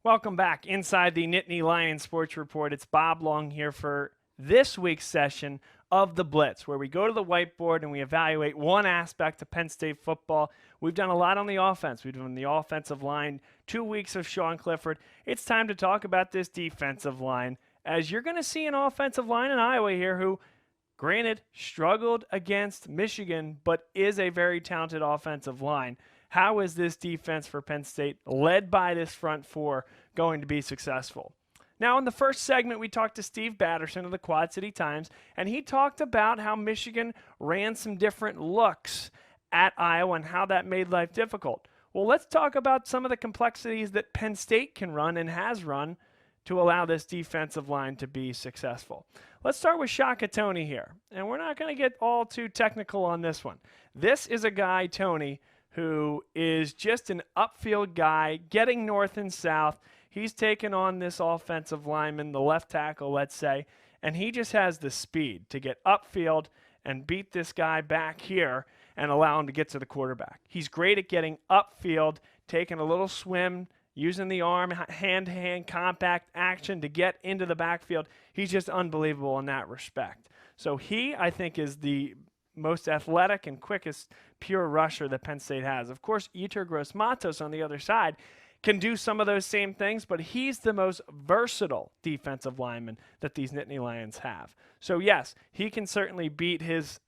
Welcome back inside the Nittany Lion Sports Report. It's Bob Long here for this week's session of the Blitz, where we go to the whiteboard and we evaluate one aspect of Penn State football. We've done a lot on the offense. We've done the offensive line, 2 weeks of Sean Clifford. It's time to talk about this defensive line, as you're going to see an offensive line in Iowa here who, granted, struggled against Michigan, but is a very talented offensive line. How is this defense for Penn State, led by this front four, going to be successful? Now, in the first segment, we talked to Steve Batterson of the Quad City Times, and he talked about how Michigan ran some different looks at Iowa and how that made life difficult. Well, let's talk about some of the complexities that Penn State can run and has run to allow this defensive line to be successful. Let's start with Shaka Toney here, and we're not going to get all too technical on this one. This is a guy, Toney, who is just an upfield guy, getting north and south. He's taken on this offensive lineman, the left tackle, let's say, and he just has the speed to get upfield and beat this guy back here and allow him to get to the quarterback. He's great at getting upfield, taking a little swim, using the arm, hand-to-hand compact action to get into the backfield. He's just unbelievable in that respect. So he, I think, is the most athletic and quickest pure rusher that Penn State has. Of course, Gross-Matos on the other side can do some of those same things, but he's the most versatile defensive lineman that these Nittany Lions have. So yes, he can certainly beat his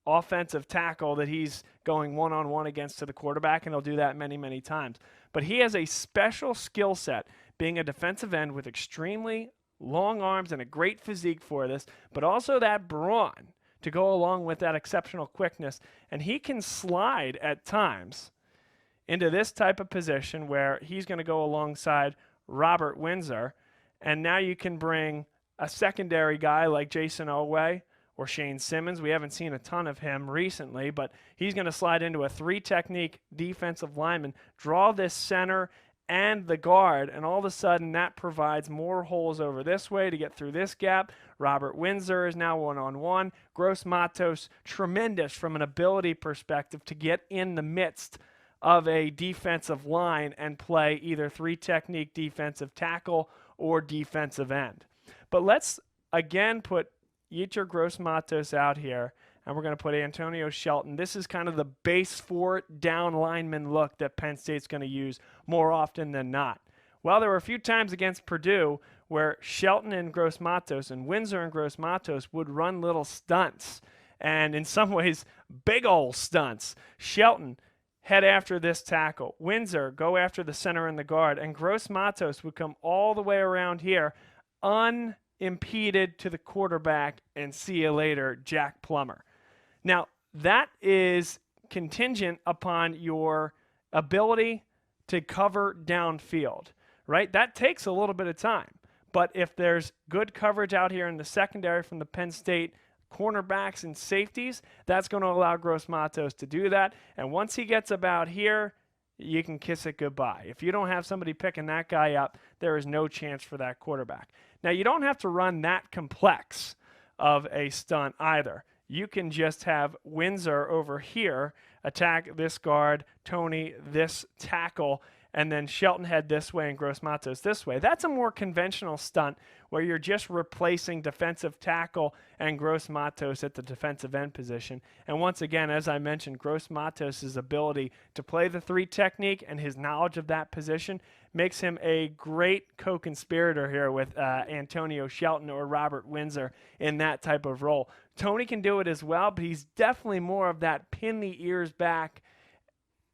offensive tackle that he's going one-on-one against to the quarterback, and he'll do that many, many times. But he has a special skill set, being a defensive end with extremely long arms and a great physique for this, but also that brawn to go along with that exceptional quickness. And he can slide at times into this type of position where he's going to go alongside Robert Windsor. And now you can bring a secondary guy like Jason Oweh or Shane Simmons. We haven't seen a ton of him recently, but he's going to slide into a three-technique defensive lineman, draw this center and the guard, and all of a sudden that provides more holes over this way to get through this gap. Robert Windsor is now one-on-one. Gross-Matos, tremendous from an ability perspective to get in the midst of a defensive line and play either three-technique defensive tackle or defensive end. But let's again put Yetur Gross-Matos out here, and we're going to put Antonio Shelton. This is kind of the base four down lineman look that Penn State's going to use more often than not. Well, there were a few times against Purdue where Shelton and Gross-Matos and Windsor and Gross-Matos would run little stunts, and in some ways, big old stunts. Shelton head after this tackle. Windsor go after the center and the guard, and Gross-Matos would come all the way around here unimpeded to the quarterback, and see you later, Jack Plummer. Now, that is contingent upon your ability to cover downfield, right? That takes a little bit of time. But if there's good coverage out here in the secondary from the Penn State cornerbacks and safeties, that's going to allow Gross-Matos to do that. And once he gets about here, you can kiss it goodbye. If you don't have somebody picking that guy up, there is no chance for that quarterback. Now, you don't have to run that complex of a stunt either. You can just have Windsor over here attack this guard, Toney this tackle, and then Shelton head this way and Gross-Matos this way. That's a more conventional stunt where you're just replacing defensive tackle and Gross-Matos at the defensive end position. And once again, as I mentioned, Gross-Matos' ability to play the three technique and his knowledge of that position makes him a great co-conspirator here with Antonio Shelton or Robert Windsor in that type of role. Toney can do it as well, but he's definitely more of that pin the ears back,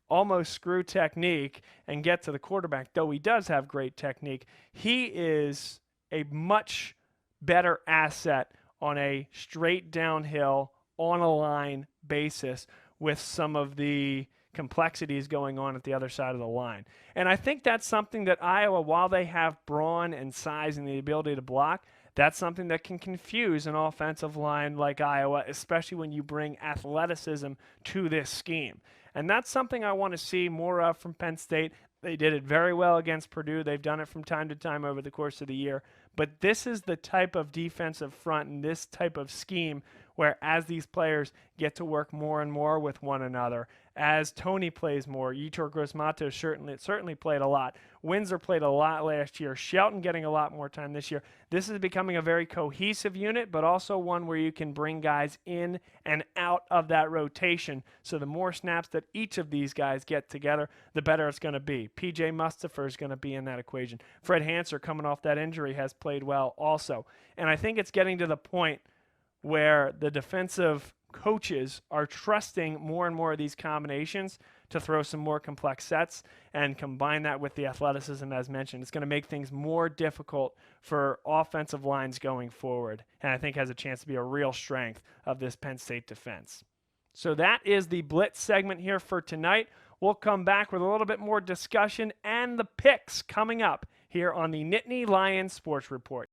almost screw technique and get to the quarterback. Though he does have great technique, he is a much better asset on a straight downhill, on a line basis with some of the complexities going on at the other side of the line. And I think that's something that Iowa, while they have brawn and size and the ability to block, that's something that can confuse an offensive line like Iowa, especially when you bring athleticism to this scheme. And that's something I want to see more of from Penn State. They did it very well against Purdue. They've done it from time to time over the course of the year. But this is the type of defensive front and this type of scheme where as these players get to work more and more with one another, as Tony plays more. Yetur Gross-Matos certainly played a lot. Windsor played a lot last year. Shelton getting a lot more time this year. This is becoming a very cohesive unit, but also one where you can bring guys in and out of that rotation. So the more snaps that each of these guys get together, the better it's going to be. PJ Mustafa is going to be in that equation. Fred Hanser, coming off that injury, has played well also. And I think it's getting to the point where the defensive coaches are trusting more and more of these combinations to throw some more complex sets and combine that with the athleticism as mentioned. It's going to make things more difficult for offensive lines going forward, and I think has a chance to be a real strength of this Penn State defense. So that is the Blitz segment here for tonight. We'll come back with a little bit more discussion and the picks coming up here on the Nittany Lion Sports Report.